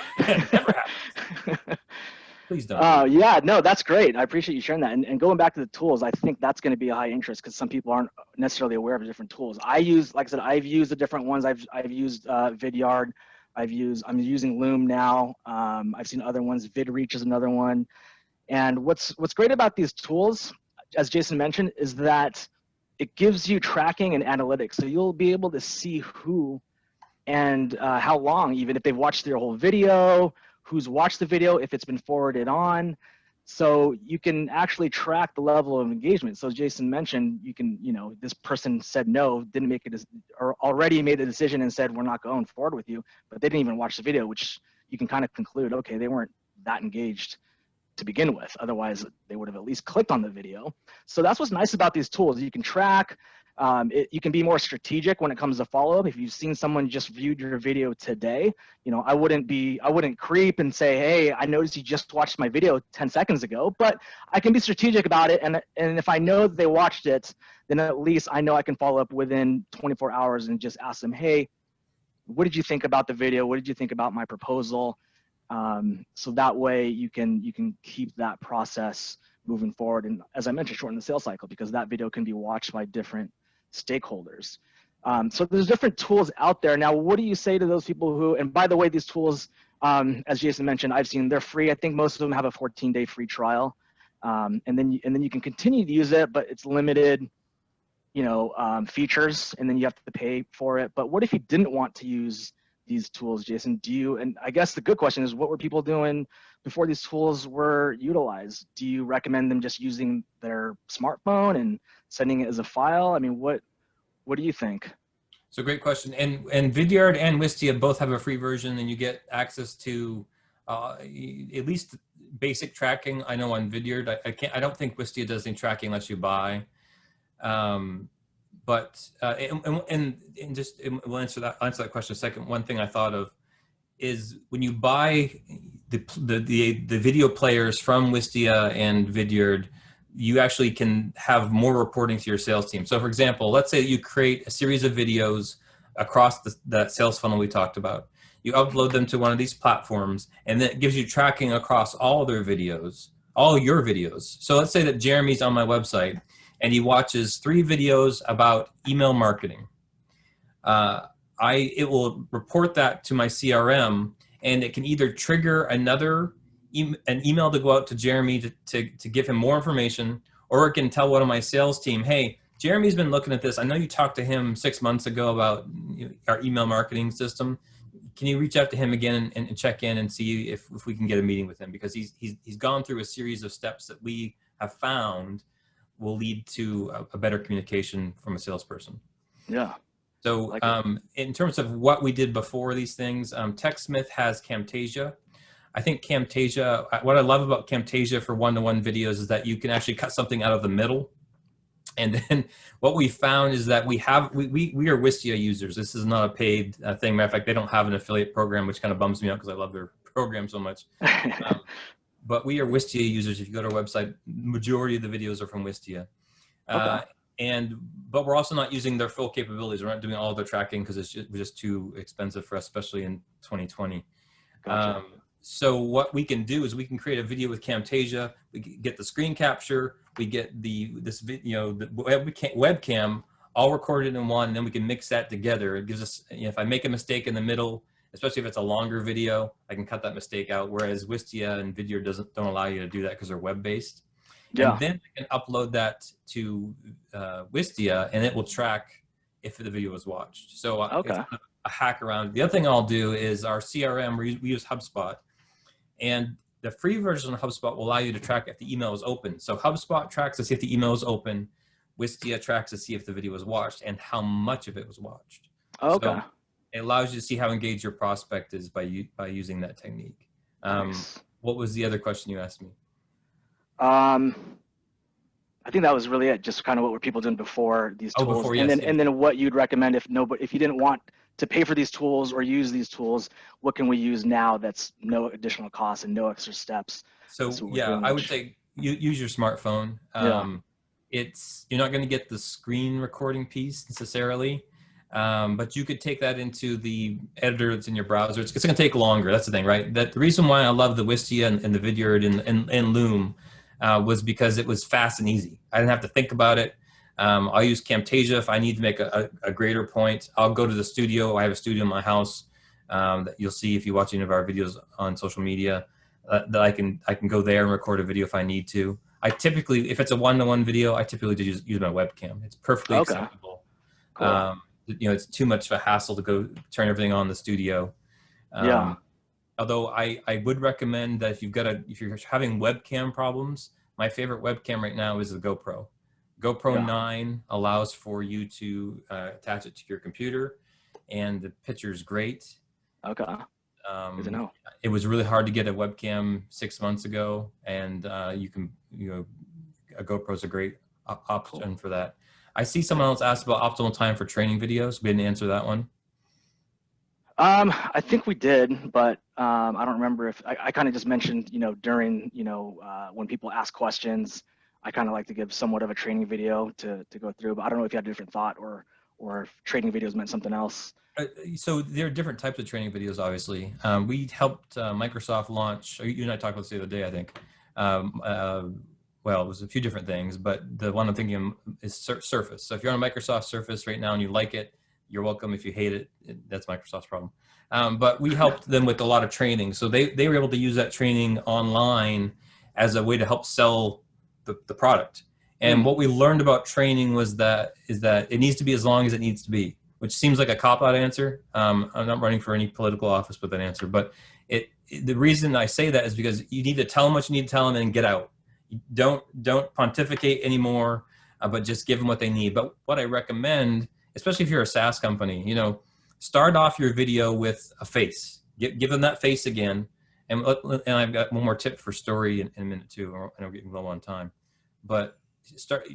never happened. Please don't. Yeah, no, that's great. I appreciate you sharing that. And going back to the tools, I think that's going to be a high interest because some people aren't necessarily aware of the different tools. Like I said, I've used the different ones. I've used Vidyard. I'm using Loom now. I've seen other ones. VidReach is another one. And what's great about these tools, as Jayson mentioned, is that it gives you tracking and analytics. So you'll be able to see who and how long, even if they've watched their whole video, who's watched the video, if it's been forwarded on. So you can actually track the level of engagement. So as Jayson mentioned, you can, this person said no, didn't make it, or already made a decision and said, we're not going forward with you, but they didn't even watch the video, which you can kind of conclude, okay, they weren't that engaged to begin with. Otherwise, they would have at least clicked on the video. So that's what's nice about these tools. You can track, you can be more strategic when it comes to follow-up. If you've seen someone just viewed your video today, I wouldn't creep and say, hey, I noticed you just watched my video 10 seconds ago, but I can be strategic about it. And if I know that they watched it, then at least I know I can follow up within 24 hours and just ask them, hey, what did you think about the video? What did you think about my proposal? So that way you can keep that process moving forward. And as I mentioned, shorten the sales cycle, because that video can be watched by different stakeholders. So there's different tools out there. Now, what do you say to those people who, and by the way, these tools, as Jayson mentioned, I've seen they're free. I think most of them have a 14-day free trial. And then you can continue to use it, but it's limited, features, and then you have to pay for it. But what if you didn't want to use these tools, Jayson? And I guess the good question is, what were people doing before these tools were utilized? Do you recommend them just using their smartphone and sending it as a file? I mean, what do you think? So great question. And Vidyard and Wistia both have a free version, and you get access to at least basic tracking. I know on Vidyard, I don't think Wistia does any tracking unless you buy. But we'll answer that question in a second. One thing I thought of is when you buy the video players from Wistia and Vidyard, you actually can have more reporting to your sales team. So for example, let's say you create a series of videos across that sales funnel we talked about. You upload them to one of these platforms, and then it gives you tracking across all their videos, all your videos. So let's say that Jeremy's on my website and he watches 3 videos about email marketing. It will report that to my CRM, and it can either trigger an email to go out to Jeremy to give him more information, or it can tell one of my sales team, hey, Jeremy's been looking at this. I know you talked to him 6 months ago about our email marketing system. Can you reach out to him again and check in and see if we can get a meeting with him? Because he's gone through a series of steps that we have found will lead to a better communication from a salesperson. Yeah. So in terms of what we did before these things, TechSmith has Camtasia. I think Camtasia, what I love about Camtasia for one-to-one videos is that you can actually cut something out of the middle. And then what we found is that we are Wistia users. This is not a paid thing. Matter of fact, they don't have an affiliate program, which kind of bums me out because I love their program so much. But we are Wistia users. If you go to our website, majority of the videos are from Wistia. Okay. But we're also not using their full capabilities. We're not doing all of their tracking because it's just too expensive for us, especially in 2020. Gotcha. So what we can do is we can create a video with Camtasia. We get the screen capture. We get the webcam all recorded in one, and then we can mix that together. It gives us, if I make a mistake in the middle, especially if it's a longer video, I can cut that mistake out. Whereas Wistia and Vidyard don't allow you to do that because they're web-based. Yeah. And then I can upload that to Wistia, and it will track if the video was watched. So it's a hack around. The other thing I'll do is our CRM, we use HubSpot, and the free version of HubSpot will allow you to track if the email is open. So HubSpot tracks to see if the email is open. Wistia tracks to see if the video was watched and how much of it was watched. Okay. So it allows you to see how engaged your prospect is by using that technique. Nice. What was the other question you asked me? I think that was really it. Just kind of what were people doing before these tools, and then what you'd recommend if you didn't want to pay for these tools or use these tools, what can we use now that's no additional cost and no extra steps? So yeah, I would say use your smartphone. You're not going to get the screen recording piece necessarily, but you could take that into the editor that's in your browser. It's going to take longer. That's the thing, right? The reason why I love the Wistia and the Vidyard and Loom was because it was fast and easy. I didn't have to think about it. I'll use Camtasia if I need to make a greater point. I'll go to the studio. I have a studio in my house that you'll see if you watch any of our videos on social media. that I can go there and record a video if I need to. I typically, if it's a one-to-one video, I typically just use my webcam. It's perfectly Okay. acceptable. Cool. It's too much of a hassle to go turn everything on in the studio. Yeah. Although I would recommend that if you're having webcam problems, my favorite webcam right now is the GoPro. GoPro 9 allows for you to attach it to your computer, and the picture's great. Okay. Good to know. It was really hard to get a webcam 6 months ago, and a GoPro's a great option for that. I see someone else asked about optimal time for training videos. We didn't answer that one. I think we did, but I don't remember if I kind of just mentioned, during, when people ask questions, I kind of like to give somewhat of a training video to go through, but I don't know if you had a different thought or if training videos meant something else. So there are different types of training videos, obviously. We helped Microsoft launch, you and I talked about this the other day, I think. Well, it was a few different things, but the one I'm thinking of is Surface. So if you're on a Microsoft Surface right now and you like it, you're welcome. If you hate it, that's Microsoft's problem. But we helped them with a lot of training. So they were able to use that training online as a way to help sell the product. And what we learned about training is that it needs to be as long as it needs to be, which seems like a cop-out answer. I'm not running for any political office with that answer, but the reason I say that is because you need to tell them what you need to tell them and get out. Don't pontificate anymore, but just give them what they need. But what I recommend, especially if you're a SaaS company, start off your video with a face. Give them that face again. And I've got one more tip for story in a minute too. I know we're getting low on time, but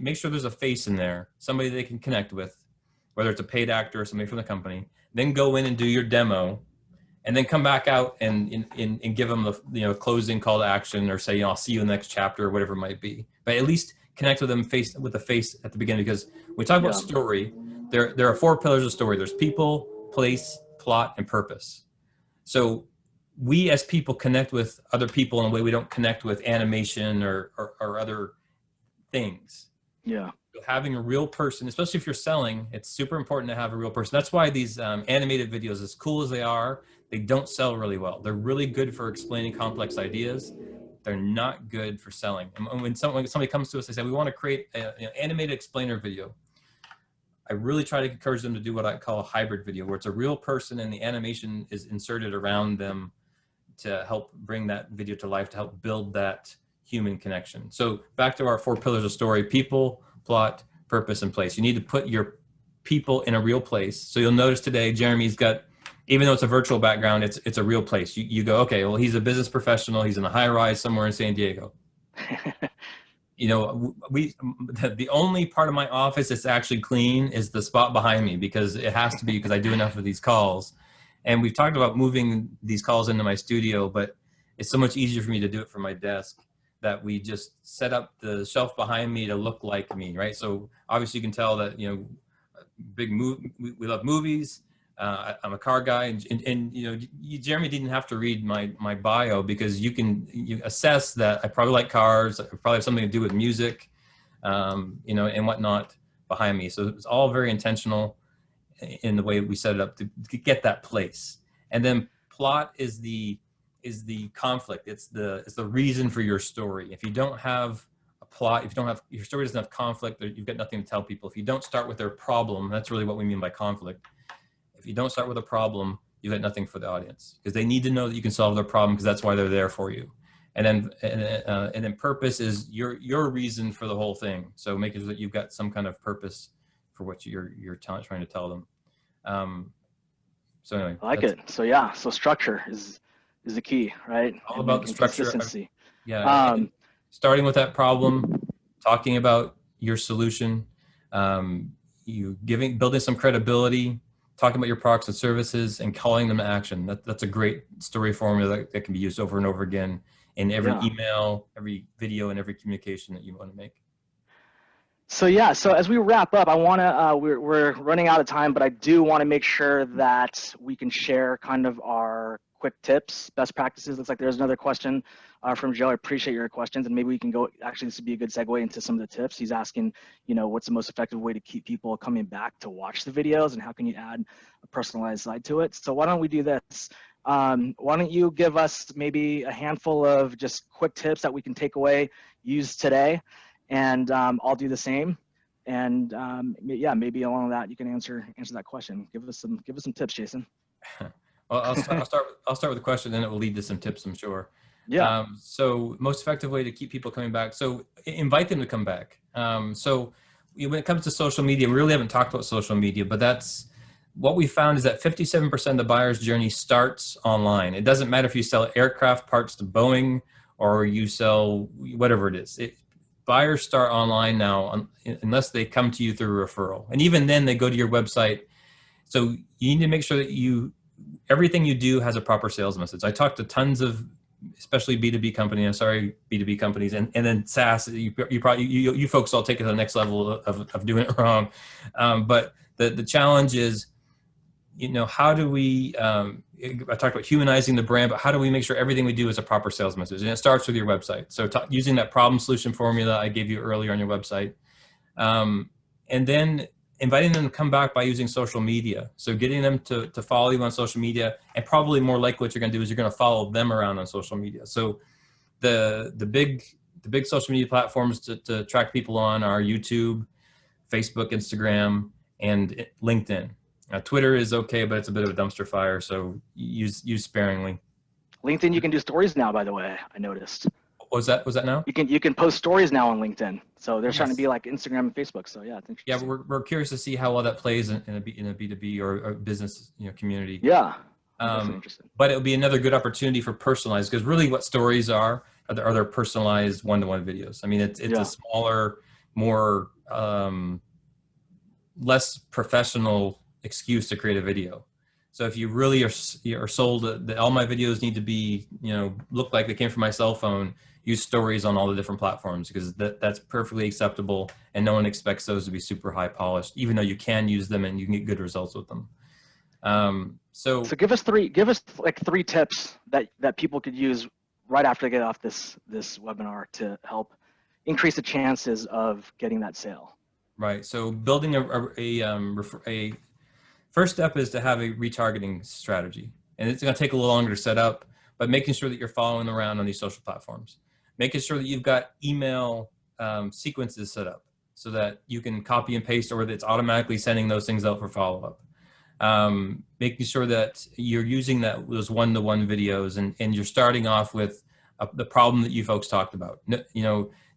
make sure there's a face in there, somebody they can connect with, whether it's a paid actor or somebody from the company. Then go in and do your demo, and then come back out and give them the closing call to action, or say, I'll see you in the next chapter, or whatever it might be. But at least connect with them with the face at the beginning, because when we talk about story, there are 4 pillars of story. There's people, place, plot, and purpose. So we as people connect with other people in a way we don't connect with animation or other things. Yeah. So having a real person, especially if you're selling, it's super important to have a real person. That's why these animated videos, as cool as they are, they don't sell really well. They're really good for explaining complex ideas. They're not good for selling. And when somebody comes to us, they say, we want to create an animated explainer video. I really try to encourage them to do what I call a hybrid video, where it's a real person and the animation is inserted around them to help bring that video to life, to help build that human connection. So back to our 4 pillars of story: people, plot, purpose, and place. You need to put your people in a real place. So you'll notice today, Jeremy's got, even though it's a virtual background, it's a real place. You go, okay, well, he's a business professional. He's in a high rise somewhere in San Diego. The only part of my office that's actually clean is the spot behind me, because it has to be, because I do enough of these calls. And we've talked about moving these calls into my studio, but it's so much easier for me to do it from my desk that we just set up the shelf behind me to look like me, right? So obviously you can tell that, we love movies. I'm a car guy, and Jeremy didn't have to read my bio, because you assess that I probably like cars. I probably have something to do with music, and whatnot behind me. So it's all very intentional in the way we set it up to get that place. And then plot is the conflict. It's the reason for your story. If you don't have a plot, if your story doesn't have conflict, you've got nothing to tell people. If you don't start with their problem, that's really what we mean by conflict. If you don't start with a problem, you've got nothing for the audience, because they need to know that you can solve their problem, because that's why they're there for you. And then purpose is your reason for the whole thing. So making sure that you've got some kind of purpose for what you're trying to tell them. So anyway, I like it. So structure is the key, right? All about the structure. Consistency. Yeah. Starting with that problem, talking about your solution, building some credibility, talking about your products and services, and calling them to action. That's a great story formula that can be used over and over again in every email, every video, and every communication that you want to make. So as we wrap up, I want to, we're running out of time, but I do want to make sure that we can share kind of our quick tips, best practices. Looks like there's another question from Joe. I appreciate your questions, and maybe we can go, actually this would be a good segue into some of the tips. He's asking, what's the most effective way to keep people coming back to watch the videos, and how can you add a personalized side to it? So why don't we do this? Why don't you give us maybe a handful of just quick tips that we can take away, use today, and I'll do the same. And yeah, maybe along that you can answer that question. Give us some tips, Jayson. Well, I'll start with a question, then it will lead to some tips, I'm sure. Yeah. So most effective way to keep people coming back. So invite them to come back. So when it comes to social media, we really haven't talked about social media, but that's what we found is that 57% of the buyer's journey starts online. It doesn't matter if you sell aircraft parts to Boeing or you sell whatever it is. Buyers start online now unless they come to you through referral. And even then they go to your website. So you need to make sure that everything you do has a proper sales message. I talked to tons of, especially B2B companies, B2B companies, and then SaaS, you folks all take it to the next level of doing it wrong. But the challenge is, how do we, I talked about humanizing the brand, but how do we make sure everything we do is a proper sales message? And it starts with your website. So using that problem solution formula I gave you earlier on your website. And then inviting them to come back by using social media. So getting them to follow you on social media, and probably more likely what you're going to do is you're going to follow them around on social media. So the big social media platforms to track people on are YouTube, Facebook, Instagram, and LinkedIn. Twitter is okay, but it's a bit of a dumpster fire, so use sparingly. LinkedIn, you can do stories now, by the way, I noticed. Was that now? You can post stories now on LinkedIn. So they're Yes. trying to be like Instagram and Facebook. So yeah, it's interesting. Yeah, we're curious to see how well that plays in a B2B or business community. Yeah. Interesting. But it'll be another good opportunity for personalized, because really what stories are their personalized one-to-one videos. I mean, it's a smaller, more less professional excuse to create a video. So if you really are sold that all my videos need to be, look like they came from my cell phone, use stories on all the different platforms, because that's perfectly acceptable, and no one expects those to be super high polished, even though you can use them and you can get good results with them. So give us like three tips that people could use right after they get off this webinar to help increase the chances of getting that sale. Right. So building a first step is to have a retargeting strategy, and it's going to take a little longer to set up, but making sure that you're following around on these social platforms, making sure that you've got email sequences set up so that you can copy and paste, or that it's automatically sending those things out for follow-up. Making sure that you're using those one-to-one videos, and you're starting off with the problem that you folks talked about.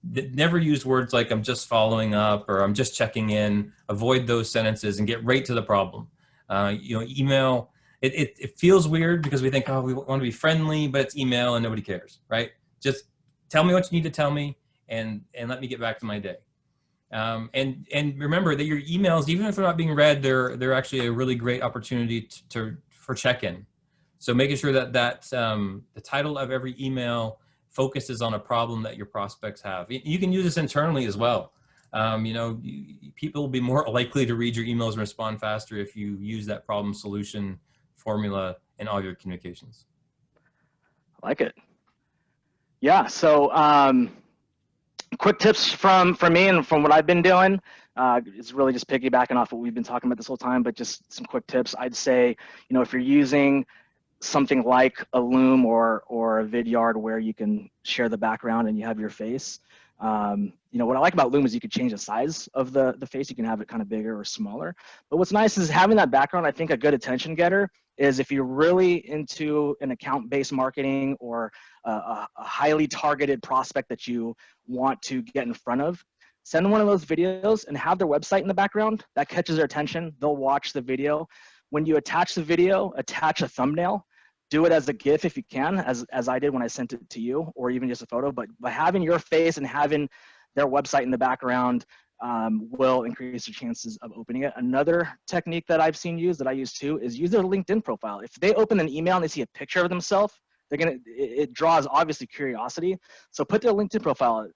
Never use words like "I'm just following up" or "I'm just checking in." Avoid those sentences and get right to the problem. Email, it feels weird because we think, oh, we want to be friendly, but it's email and nobody cares, right? Just tell me what you need to tell me, and let me get back to my day. And remember that your emails, even if they're not being read, they're actually a really great opportunity for check-in. So making sure that the title of every email focuses on a problem that your prospects have. You can use this internally as well. People will be more likely to read your emails and respond faster if you use that problem solution formula in all your communications. I like it. Yeah. So quick tips from me and from what I've been doing. It's really just piggybacking off what we've been talking about this whole time, but just some quick tips. I'd say, if you're using something like a Loom or a Vidyard where you can share the background and you have your face. What I like about Loom is you could change the size of the face. You can have it kind of bigger or smaller. But what's nice is having that background. I think a good attention getter is if you're really into an account-based marketing or a highly targeted prospect that you want to get in front of, send one of those videos and have their website in the background. That catches their attention. They'll watch the video. When you attach the video, attach a thumbnail. Do it as a GIF if you can, as I did when I sent it to you, or even just a photo. But by having your face and having their website in the background will increase your chances of opening it. Another technique that I've seen used, that I use too, is use their LinkedIn profile. If they open an email and they see a picture of themselves, it draws obviously curiosity. So put their LinkedIn profile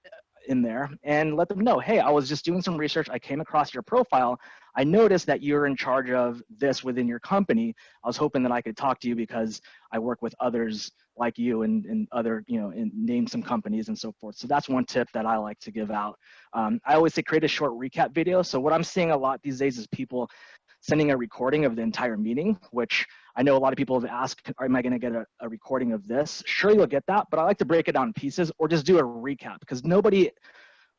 in there and let them know, hey, I was just doing some research. I came across your profile. I noticed that you're in charge of this within your company. I was hoping that I could talk to you because I work with others like you and other, and name some companies and so forth. So that's one tip that I like to give out. I always say create a short recap video. So what I'm seeing a lot these days is people sending a recording of the entire meeting, which I know a lot of people have asked, am I going to get a recording of this? Sure, you'll get that, but I like to break it down in pieces or just do a recap, because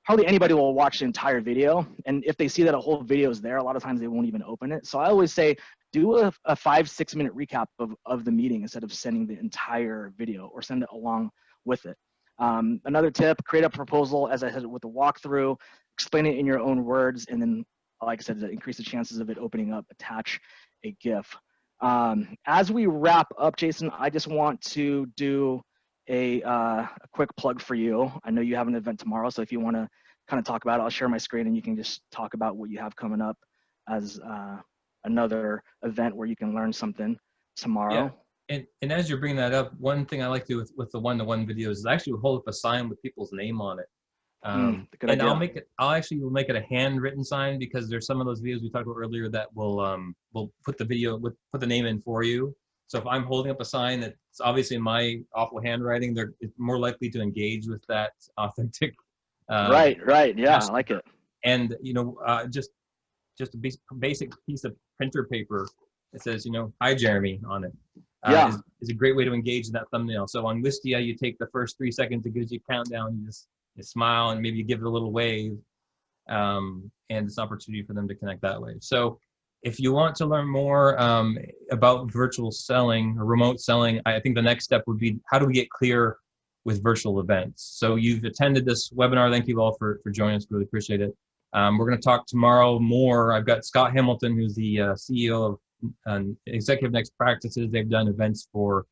hardly anybody will watch the entire video. And if they see that a whole video is there, a lot of times they won't even open it. So I always say, do a 5-6 minute recap of the meeting instead of sending the entire video, or send it along with it. Another tip, create a proposal, as I said, with a walkthrough, explain it in your own words, and then, like I said, to increase the chances of it opening up, attach a GIF. As we wrap up, Jayson, I just want to do a quick plug for you. I know you have an event tomorrow, so if you want to kind of talk about it, I'll share my screen and you can just talk about what you have coming up as another event where you can learn something tomorrow. Yeah. And as you're bringing that up, one thing I like to do with the one-to-one videos is actually hold up a sign with people's name on it. Good and idea. I'll actually make it a handwritten sign, because there's some of those videos we talked about earlier that will put the name in for you. So if I'm holding up a sign that's obviously in my awful handwriting, they're more likely to engage with that authentic. Right. Yeah, I like it. And just a basic piece of printer paper that says, "Hi Jeremy" on it. Is a great way to engage in that thumbnail. So on Wistia, you take the first 3 seconds, it gives you a countdown. You smile and maybe you give it a little wave, and it's an opportunity for them to connect that way. So if you want to learn more about virtual selling or remote selling, I think the next step would be, how do we get clear with virtual events? So you've attended this webinar. Thank you all for joining us. Really appreciate it. We're going to talk tomorrow more. I've got Scott Hamilton, who's the CEO of Executive Next Practices. They've done events for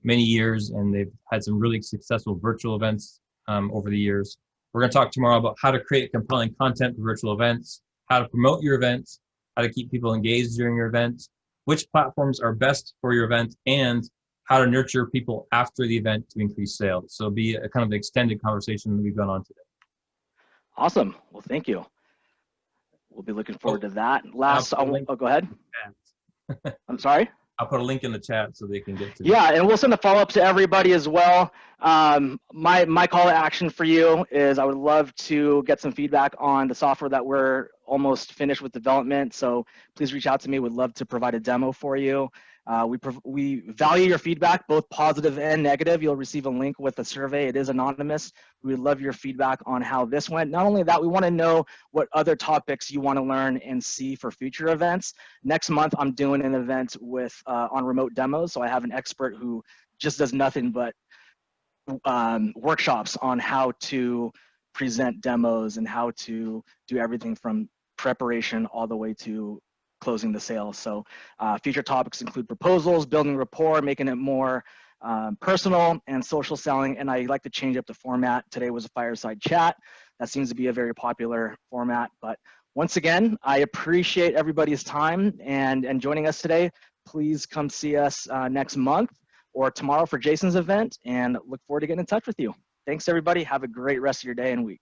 many years, and they've had some really successful virtual events over the years. We're going to talk tomorrow about how to create compelling content for virtual events, how to promote your events, how to keep people engaged during your event, which platforms are best for your event, and how to nurture people after the event to increase sales. So it'll be a kind of extended conversation that we've gone on today. Awesome. Well, thank you. We'll be looking forward to that. Go ahead. I'm sorry? I'll put a link in the chat so they can get to it. Yeah, and we'll send a follow-up to everybody as well. My call to action for you is, I would love to get some feedback on the software that we're almost finished with development. So please reach out to me. We'd love to provide a demo for you. We value your feedback, both positive and negative. You'll receive a link with a survey. It is anonymous. We would love your feedback on how this went. Not only that, we want to know what other topics you want to learn and see for future events. Next month, I'm doing an event on remote demos. So I have an expert who just does nothing but workshops on how to present demos and how to do everything from preparation all the way to closing the sale. So future topics include proposals, building rapport, making it more personal, and social selling. And I like to change up the format. Today was a fireside chat. That seems to be a very popular format. But once again, I appreciate everybody's time and joining us today. Please come see us next month or tomorrow for Jayson's event, and look forward to getting in touch with you. Thanks, everybody. Have a great rest of your day and week.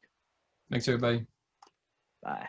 Thanks, everybody. Bye.